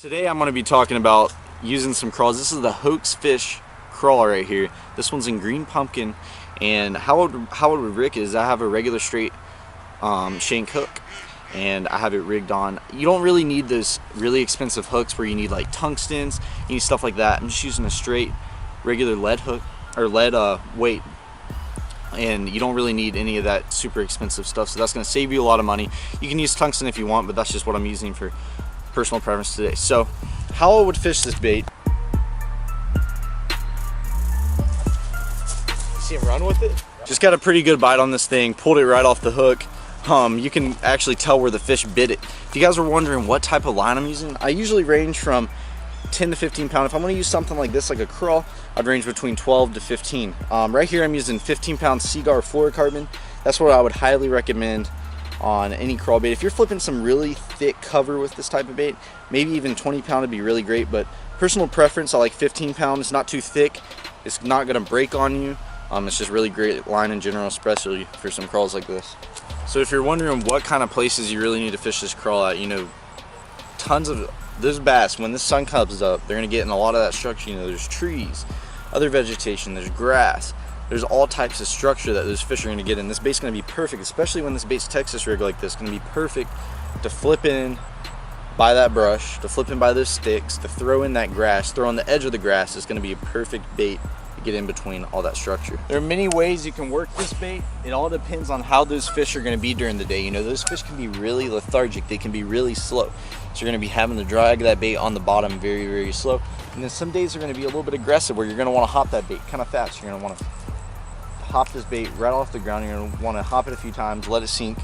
Today I'm going to be talking about using some crawls. This is the Hoax Fish crawl right here. This one's in green pumpkin, and how it would rig is I have a regular straight shank hook, and I have it rigged on. You don't really need those really expensive hooks where you need like tungstens, you need stuff like that. I'm just using a straight regular lead hook or lead weight, and you don't really need any of that super expensive stuff, so that's going to save you a lot of money. You can use tungsten if you want, but that's just what I'm using for personal preference today. So how I would fish this bait, see him run with it? Just got a pretty good bite on this thing, pulled it right off the hook. You can actually tell where the fish bit it. If you guys were wondering what type of line I'm using, I usually range from 10 to 15 pound. If I'm going to use something like this, like a crawl, I'd range between 12 to 15. Right here I'm using 15 pound Seaguar fluorocarbon. That's what I would highly recommend on any crawl bait. If you're flipping some really thick cover with this type of bait, maybe even 20 pound would be really great, but personal preference, I like 15 pound. It's not too thick, it's not going to break on you. It's just really great line in general, especially for some crawls like this. So if you're wondering what kind of places you really need to fish this crawl at, you know, tons of those bass, when the sun comes up, they're going to get in a lot of that structure. You know, there's trees, other vegetation, there's grass, there's all types of structure that those fish are going to get in. This bait's going to be perfect, especially when this bait's Texas rig like this. It's going to be perfect to flip in by that brush, to flip in by those sticks, to throw in that grass, throw on the edge of the grass. It's going to be a perfect bait to get in between all that structure. There are many ways you can work this bait. It all depends on how those fish are going to be during the day. You know, those fish can be really lethargic. They can be really slow. So you're going to be having to drag that bait on the bottom very, very slow. And then some days are going to be a little bit aggressive where you're going to want to hop that bait kind of fast. You're going to want to hop this bait right off the ground. You're going to want to hop it a few times, let it sink,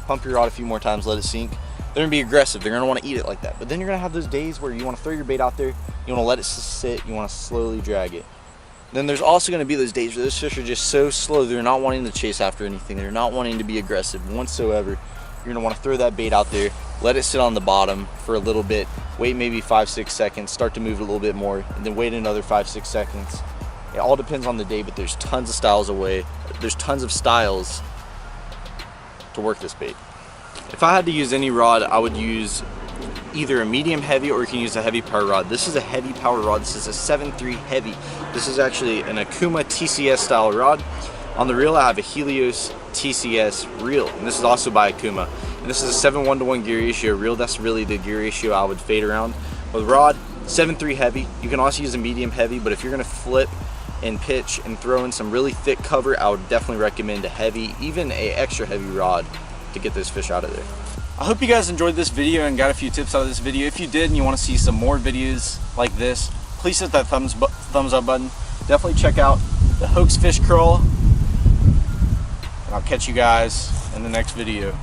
pump your rod a few more times, let it sink. They're going to be aggressive. They're going to want to eat it like that. But then you're going to have those days where you want to throw your bait out there, you want to let it sit, you want to slowly drag it. Then there's also going to be those days where those fish are just so slow, they're not wanting to chase after anything, they're not wanting to be aggressive whatsoever. You're going to want to throw that bait out there, let it sit on the bottom for a little bit, wait maybe 5-6 seconds, start to move it a little bit more, and then wait another 5-6 seconds. It all depends on the day, but there's tons of styles there's tons of styles to work this bait. If I had to use any rod, I would use either a medium heavy, or you can use a heavy power rod. This is a heavy power rod. This is a 7.3 heavy. This is actually an Akuma TCS style rod. On the reel I have a Helios TCS reel, and this is also by Akuma. And this is a 7:1 gear ratio reel. That's really the gear ratio I would fade around. With rod, 7.3 heavy. You can also use a medium heavy, but if you're going to flip and pitch and throw in some really thick cover, I would definitely recommend a heavy, even a extra heavy rod to get those fish out of there. I hope you guys enjoyed this video and got a few tips out of this video. If you did and you want to see some more videos like this, please hit that thumbs up button. Definitely check out the Hoax Fish Crawl, and I'll catch you guys in the next video.